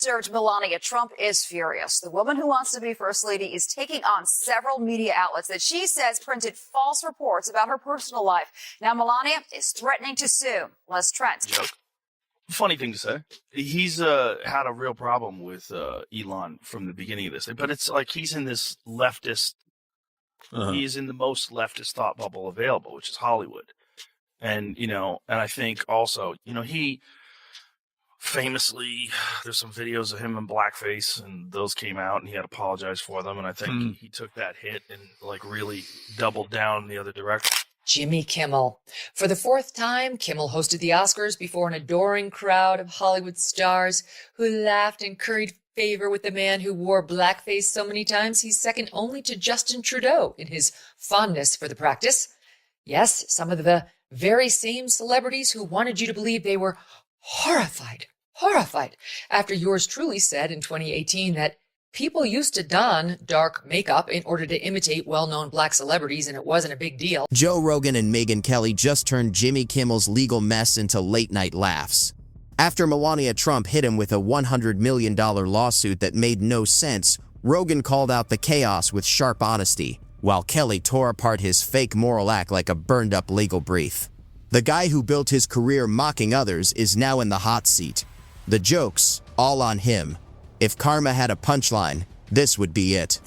disturbed Melania, Trump is furious. The woman who wants to be First Lady is taking on several media outlets that she says printed false reports about her personal life. Now Melania is threatening to sue. Les Trent. Joke. Funny thing to say. He's had a real problem with Elon from the beginning of this. But it's like he's in this leftist, he's in the most leftist thought bubble available, which is Hollywood. And, and I think also, he famously, there's some videos of him in blackface, and those came out, and he had apologized for them. And I think he took that hit and really doubled down the other direction. Jimmy Kimmel. For the fourth time, Kimmel hosted the Oscars before an adoring crowd of Hollywood stars who laughed and curried favor with the man who wore blackface so many times he's second only to Justin Trudeau in his fondness for the practice. Yes, some of the very same celebrities who wanted you to believe they were horrified after yours truly said in 2018 that people used to don dark makeup in order to imitate well-known black celebrities, and it wasn't a big deal. Joe Rogan and Megyn Kelly just turned Jimmy Kimmel's legal mess into late-night laughs. After Melania Trump hit him with a $100 million lawsuit that made no sense, Rogan called out the chaos with sharp honesty, while Kelly tore apart his fake moral act like a burned-up legal brief. The guy who built his career mocking others is now in the hot seat. The joke's all on him. If karma had a punchline, this would be it.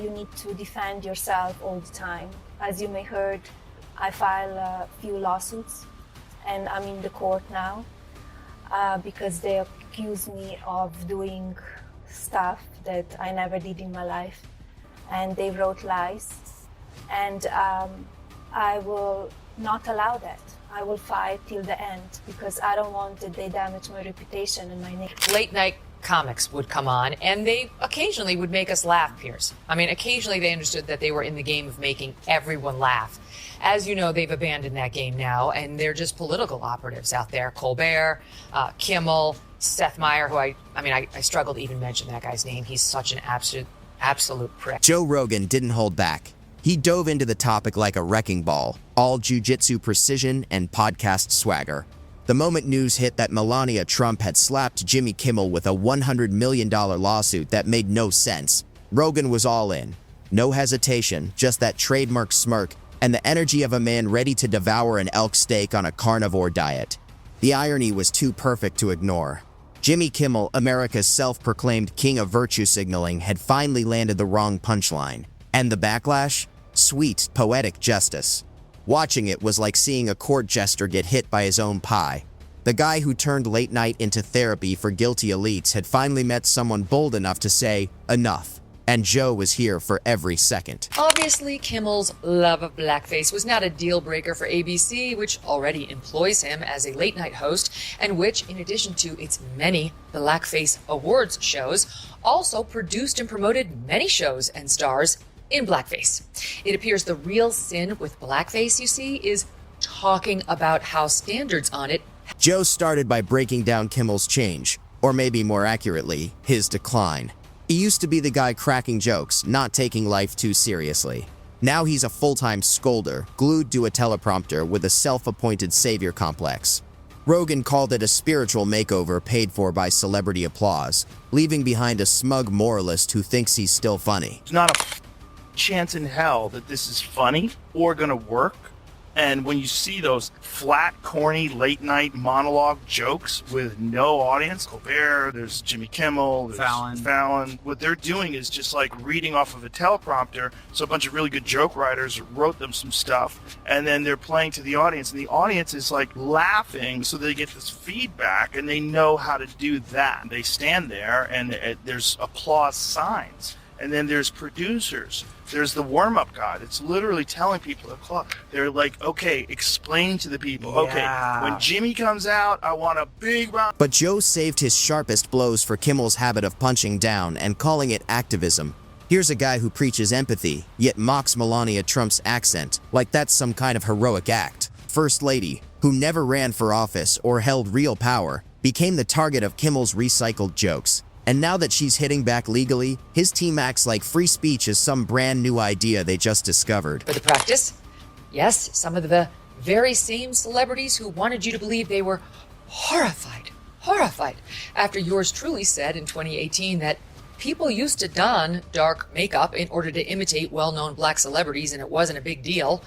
You need to defend yourself all the time. As you may heard, I filed a few lawsuits, and I'm in the court now because they accuse me of doing stuff that I never did in my life, and they wrote lies, and I will not allow that. I will fight till the end because I don't want that they damage my reputation and my name. Late night comics would come on, and they occasionally would make us laugh, Piers. I mean, occasionally they understood that they were in the game of making everyone laugh. As you know, they've abandoned that game now, and they're just political operatives out there. Colbert, Kimmel, Seth Meyers, who I struggle to even mention that guy's name. He's such an absolute prick. Joe Rogan didn't hold back. He dove into the topic like a wrecking ball, all jiu-jitsu precision and podcast swagger. The moment news hit that Melania Trump had slapped Jimmy Kimmel with a $100 million lawsuit that made no sense, Rogan was all in. No hesitation, just that trademark smirk and the energy of a man ready to devour an elk steak on a carnivore diet. The irony was too perfect to ignore. Jimmy Kimmel, America's self-proclaimed king of virtue signaling, had finally landed the wrong punchline. And the backlash? Sweet, poetic justice. Watching it was like seeing a court jester get hit by his own pie. The guy who turned late night into therapy for guilty elites had finally met someone bold enough to say, enough. And Joe was here for every second. Obviously, Kimmel's love of blackface was not a deal breaker for ABC, which already employs him as a late night host, and which, in addition to its many Blackface Awards shows, also produced and promoted many shows and stars in blackface. It appears the real sin with blackface, you see, is talking about how standards on it. Joe started by breaking down Kimmel's change, or maybe more accurately, his decline. He used to be the guy cracking jokes, not taking life too seriously. Now he's a full-time scolder, glued to a teleprompter with a self-appointed savior complex. Rogan called it a spiritual makeover paid for by celebrity applause, leaving behind a smug moralist who thinks he's still funny. There's not a chance in hell that this is funny or gonna work. And when you see those flat, corny, late-night monologue jokes with no audience, Colbert, there's Jimmy Kimmel, there's Fallon. What they're doing is just like reading off of a teleprompter. So a bunch of really good joke writers wrote them some stuff, and then they're playing to the audience, and the audience is like laughing, so they get this feedback, and they know how to do that. They stand there, and there's applause signs. And then there's producers. There's the warm-up guy that's literally telling people to clap. They're like, okay, explain to the people. Yeah. Okay, when Jimmy comes out, I want a big round. But Joe saved his sharpest blows for Kimmel's habit of punching down and calling it activism. Here's a guy who preaches empathy, yet mocks Melania Trump's accent, like that's some kind of heroic act. First Lady, who never ran for office or held real power, became the target of Kimmel's recycled jokes. And now that she's hitting back legally, his team acts like free speech is some brand new idea they just discovered. For the practice? Yes, some of the very same celebrities who wanted you to believe they were horrified horrified after yours truly said in 2018 that people used to don dark makeup in order to imitate well-known black celebrities and it wasn't a big deal.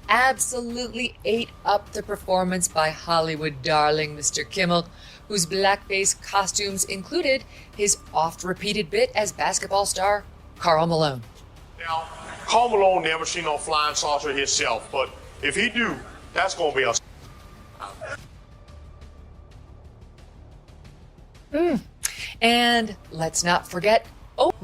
Absolutely ate up the performance by Hollywood darling Mr. Kimmel, whose blackface costumes included his oft-repeated bit as basketball star Karl Malone. Now, Karl Malone never seen no flying saucer himself, but if he do, that's gonna be a... And let's not forget,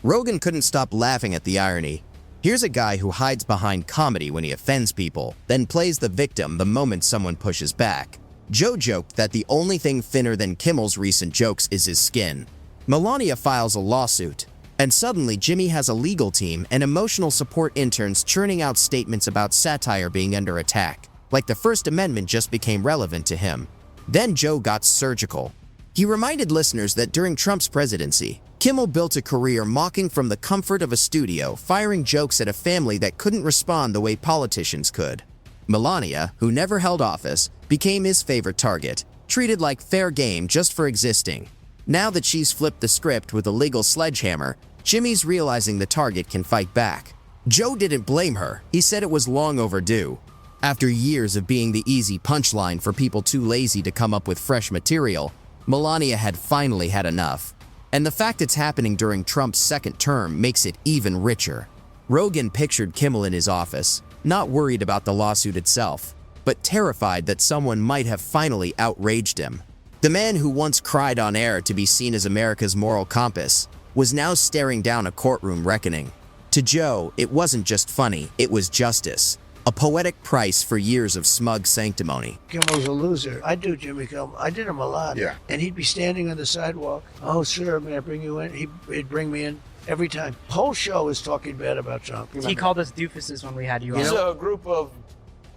Rogan couldn't stop laughing at the irony. Here's a guy who hides behind comedy when he offends people, then plays the victim the moment someone pushes back. Joe joked that the only thing thinner than Kimmel's recent jokes is his skin. Melania files a lawsuit, and suddenly Jimmy has a legal team and emotional support interns churning out statements about satire being under attack, like the First Amendment just became relevant to him. Then Joe got surgical. He reminded listeners that during Trump's presidency, Kimmel built a career mocking from the comfort of a studio, firing jokes at a family that couldn't respond the way politicians could. Melania, who never held office, became his favorite target, treated like fair game just for existing. Now that she's flipped the script with a legal sledgehammer, Jimmy's realizing the target can fight back. Joe didn't blame her. He said it was long overdue. After years of being the easy punchline for people too lazy to come up with fresh material, Melania had finally had enough. And the fact it's happening during Trump's second term makes it even richer. Rogan pictured Kimmel in his office, not worried about the lawsuit itself, but terrified that someone might have finally outraged him. The man who once cried on air to be seen as America's moral compass was now staring down a courtroom reckoning. To Joe, it wasn't just funny, it was justice. A poetic price for years of smug sanctimony. Kimmel's a loser. I do Jimmy Kimmel. I did him a lot. Yeah. And he'd be standing on the sidewalk. Oh, sir, may I bring you in? He'd bring me in every time. The whole show is talking bad about Trump. He called us doofuses when we had you on. He's a group of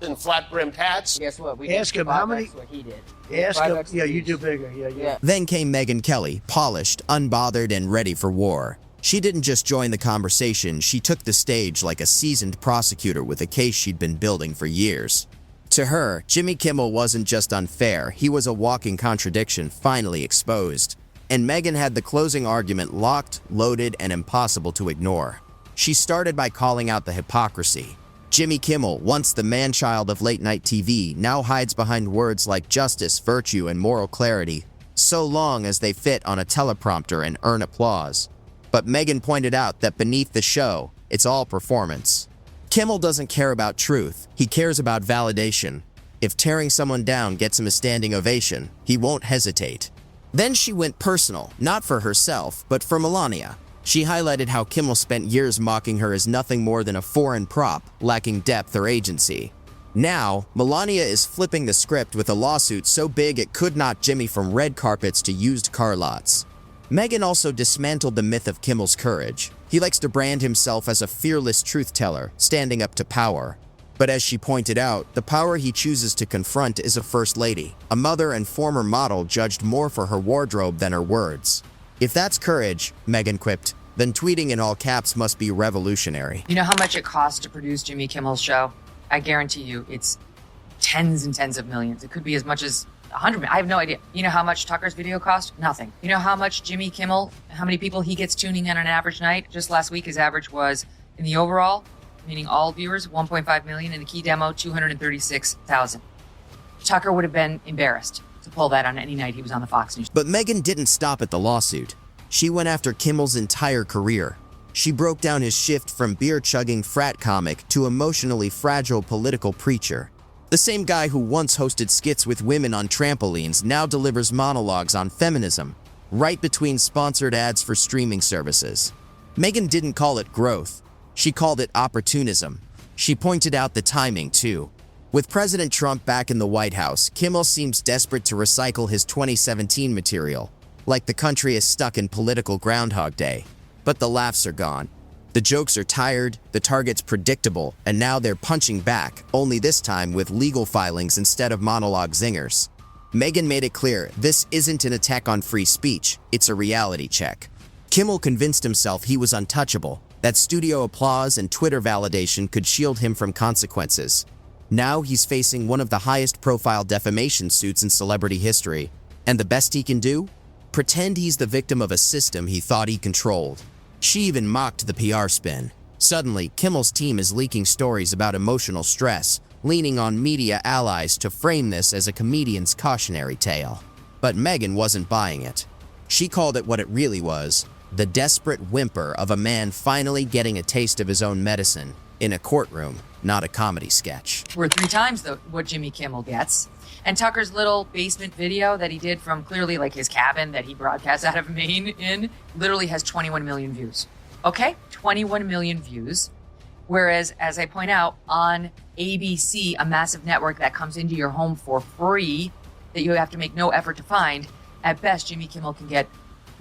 in flat-brimmed hats. Guess what? We Ask did him how 5x many- what he did. Ask him. 5x Yeah, you each. do bigger. Yeah. Then came Megyn Kelly, polished, unbothered, and ready for war. She didn't just join the conversation, she took the stage like a seasoned prosecutor with a case she'd been building for years. To her, Jimmy Kimmel wasn't just unfair, he was a walking contradiction finally exposed. And Megyn had the closing argument locked, loaded, and impossible to ignore. She started by calling out the hypocrisy. Jimmy Kimmel, once the man-child of late-night TV, now hides behind words like justice, virtue, and moral clarity, so long as they fit on a teleprompter and earn applause. But Megyn pointed out that beneath the show, it's all performance. Kimmel doesn't care about truth, he cares about validation. If tearing someone down gets him a standing ovation, he won't hesitate. Then she went personal, not for herself, but for Melania. She highlighted how Kimmel spent years mocking her as nothing more than a foreign prop, lacking depth or agency. Now, Melania is flipping the script with a lawsuit so big it could knock Jimmy from red carpets to used car lots. Megyn also dismantled the myth of Kimmel's courage. He likes to brand himself as a fearless truth-teller, standing up to power. But as she pointed out, the power he chooses to confront is a first lady, a mother and former model judged more for her wardrobe than her words. If that's courage, Megyn quipped, then tweeting in all caps must be revolutionary. you know how much it costs to produce Jimmy Kimmel's show? I guarantee you it's tens and tens of millions. It could be as much as 100 million. I have no idea. You know how much Tucker's video cost? Nothing. You know how much Jimmy Kimmel, how many people he gets tuning in on an average night? Just last week, his average was, in the overall, meaning all viewers, 1.5 million. In the key demo, 236,000. Tucker would have been embarrassed to pull that on any night he was on the Fox News. But Megyn didn't stop at the lawsuit. She went after Kimmel's entire career. She broke down his shift from beer-chugging frat comic to emotionally fragile political preacher. The same guy who once hosted skits with women on trampolines now delivers monologues on feminism, right between sponsored ads for streaming services. Megyn didn't call it growth. She called it opportunism. She pointed out the timing, too. With President Trump back in the White House, Kimmel seems desperate to recycle his 2017 material, like the country is stuck in political Groundhog Day. But the laughs are gone. The jokes are tired, the target's predictable, and now they're punching back, only this time with legal filings instead of monologue zingers. Megyn made it clear, this isn't an attack on free speech, it's a reality check. Kimmel convinced himself he was untouchable, that studio applause and Twitter validation could shield him from consequences. Now he's facing one of the highest profile defamation suits in celebrity history. And the best he can do? Pretend he's the victim of a system he thought he controlled. She even mocked the PR spin. Suddenly, Kimmel's team is leaking stories about emotional stress, leaning on media allies to frame this as a comedian's cautionary tale. But Megyn wasn't buying it. She called it what it really was, the desperate whimper of a man finally getting a taste of his own medicine in a courtroom, not a comedy sketch. We're 3 times what Jimmy Kimmel gets. And Tucker's little basement video that he did from clearly like his cabin that he broadcasts out of Maine in literally has 21 million views. Okay? 21 million views. Whereas, as I point out, on ABC, a massive network that comes into your home for free that you have to make no effort to find, at best, Jimmy Kimmel can get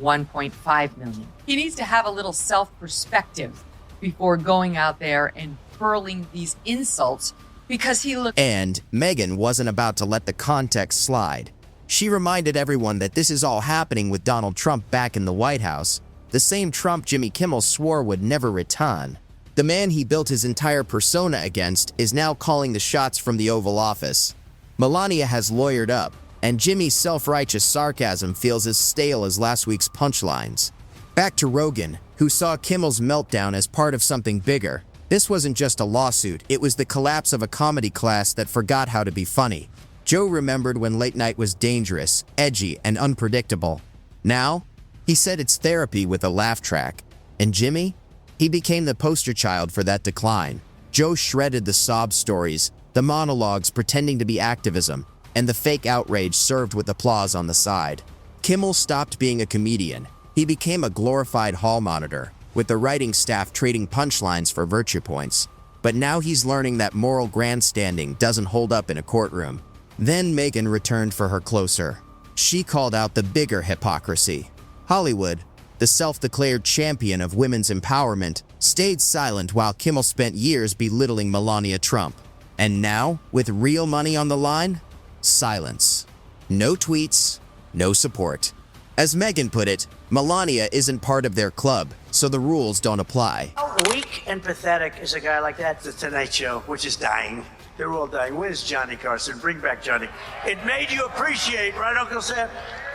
1.5 million. He needs to have a little self-perspective before going out there and hurling these insults because he looked. And Megyn wasn't about to let the context slide. She reminded everyone that this is all happening with Donald Trump back in the White House, the same Trump Jimmy Kimmel swore would never return. The man he built his entire persona against is now calling the shots from the Oval Office. Melania has lawyered up, and Jimmy's self-righteous sarcasm feels as stale as last week's punchlines. Back to Rogan, who saw Kimmel's meltdown as part of something bigger. This wasn't just a lawsuit, it was the collapse of a comedy class that forgot how to be funny. Joe remembered when late night was dangerous, edgy, and unpredictable. Now, he said it's therapy with a laugh track. And Jimmy? He became the poster child for that decline. Joe shredded the sob stories, the monologues pretending to be activism, and the fake outrage served with applause on the side. Kimmel stopped being a comedian. He became a glorified hall monitor, with the writing staff trading punchlines for virtue points. But now he's learning that moral grandstanding doesn't hold up in a courtroom. Then Megyn returned for her closer. She called out the bigger hypocrisy. Hollywood, the self-declared champion of women's empowerment, stayed silent while Kimmel spent years belittling Melania Trump. And now, with real money on the line, silence. No tweets, no support. As Megyn put it, Melania isn't part of their club, so the rules don't apply. How weak and pathetic is a guy like that? The Tonight Show, which is dying. They're all dying. Where's Johnny Carson? Bring back Johnny. It made you appreciate, right, Uncle Sam?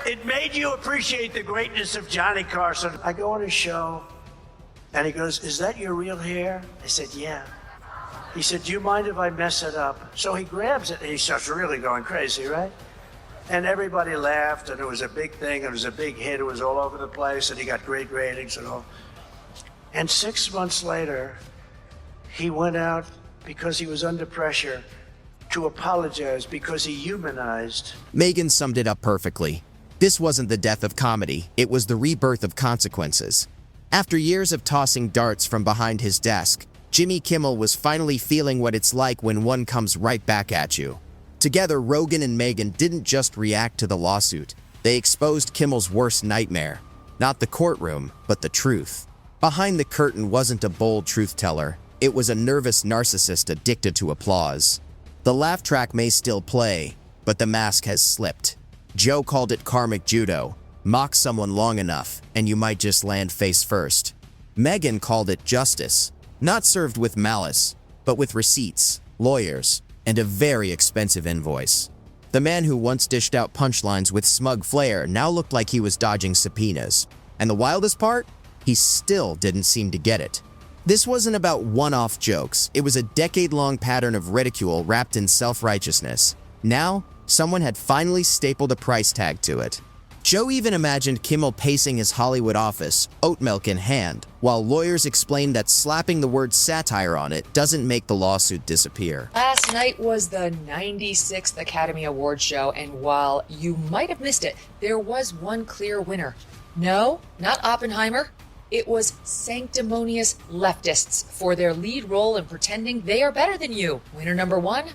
It made you appreciate the greatness of Johnny Carson. I go on his show, and he goes, "Is that your real hair?" I said, "Yeah." He said, "Do you mind if I mess it up?" So he grabs it, and he starts really going crazy, right? And everybody laughed, and it was a big thing. It was a big hit. It was all over the place, and he got great ratings and all. And 6 months later, he went out because he was under pressure to apologize because he humanized. Megyn summed it up perfectly. This wasn't the death of comedy, it was the rebirth of consequences. After years of tossing darts from behind his desk, Jimmy Kimmel was finally feeling what it's like when one comes right back at you. Together, Rogan and Megyn didn't just react to the lawsuit. They exposed Kimmel's worst nightmare. Not the courtroom, but the truth. Behind the curtain wasn't a bold truth teller. It was a nervous narcissist addicted to applause. The laugh track may still play, but the mask has slipped. Joe called it karmic judo. Mock someone long enough, and you might just land face first. Megyn called it justice. Not served with malice, but with receipts, lawyers, and a very expensive invoice. The man who once dished out punchlines with smug flair now looked like he was dodging subpoenas. And the wildest part? He still didn't seem to get it. This wasn't about one-off jokes. It was a decade-long pattern of ridicule wrapped in self-righteousness. Now, someone had finally stapled a price tag to it. Joe even imagined Kimmel pacing his Hollywood office, oat milk in hand, while lawyers explained that slapping the word satire on it doesn't make the lawsuit disappear. Last night was the 96th Academy Awards show, and while you might have missed it, there was one clear winner. No, not Oppenheimer. It was sanctimonious leftists for their lead role in pretending they are better than you. Winner number 1,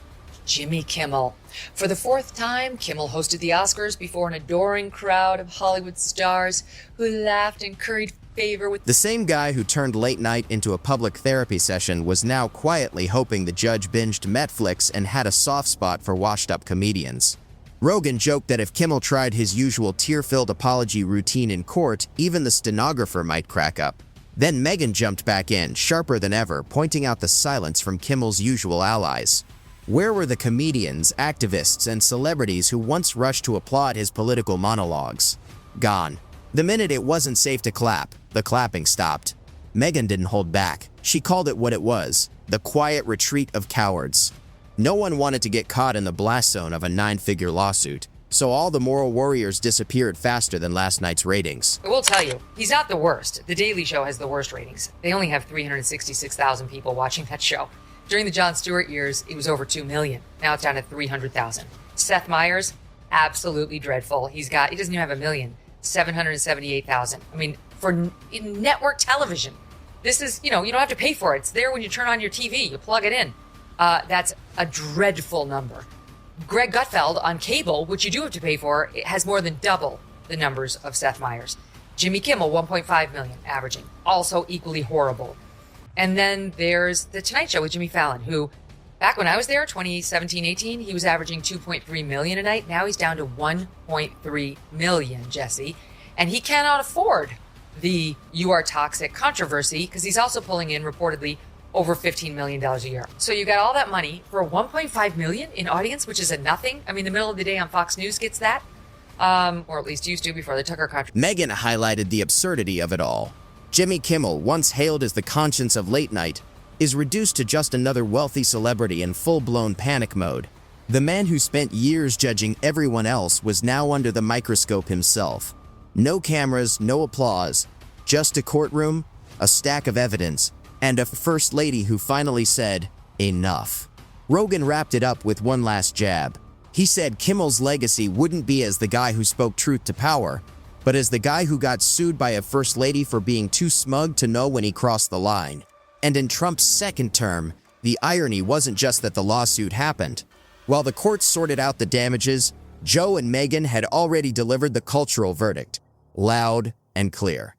Jimmy Kimmel. For the 4th time, Kimmel hosted the Oscars before an adoring crowd of Hollywood stars who laughed and curried favor with the same guy who turned late night into a public therapy session was now quietly hoping the judge binged Netflix and had a soft spot for washed-up comedians. Rogan joked that if Kimmel tried his usual tear-filled apology routine in court, even the stenographer might crack up. Then Megyn jumped back in, sharper than ever, pointing out the silence from Kimmel's usual allies. Where were the comedians, activists, and celebrities who once rushed to applaud his political monologues? Gone. The minute it wasn't safe to clap, the clapping stopped. Megyn didn't hold back. She called it what it was, the quiet retreat of cowards. No one wanted to get caught in the blast zone of a 9-figure lawsuit, so all the moral warriors disappeared faster than last night's ratings. I will tell you, he's not the worst. The Daily Show has the worst ratings. They only have 366,000 people watching that show. During the Jon Stewart years, it was over 2 million. Now it's down to 300,000. Seth Meyers, absolutely dreadful. He doesn't even have 1 million. 778,000. I mean, in network television, this is, you don't have to pay for it. It's there when you turn on your TV. You plug it in. That's a dreadful number. Greg Gutfeld on cable, which you do have to pay for, it has more than double the numbers of Seth Meyers. Jimmy Kimmel, 1.5 million averaging. Also equally horrible. And then there's The Tonight Show with Jimmy Fallon, who, back when I was there, 2017-18, he was averaging 2.3 million a night. Now he's down to 1.3 million, Jesse. And he cannot afford the "you are toxic" controversy because he's also pulling in, reportedly, over $15 million a year. So you got all that money for 1.5 million in audience, which is a nothing. I mean, the middle of the day on Fox News gets that, or at least used to before the Tucker controversy. Megyn highlighted the absurdity of it all. Jimmy Kimmel, once hailed as the conscience of late night, is reduced to just another wealthy celebrity in full-blown panic mode. The man who spent years judging everyone else was now under the microscope himself. No cameras, no applause, just a courtroom, a stack of evidence, and a first lady who finally said, enough. Rogan wrapped it up with one last jab. He said Kimmel's legacy wouldn't be as the guy who spoke truth to power, but as the guy who got sued by a first lady for being too smug to know when he crossed the line. And in Trump's second term, the irony wasn't just that the lawsuit happened. While the courts sorted out the damages, Joe and Megyn had already delivered the cultural verdict, loud and clear.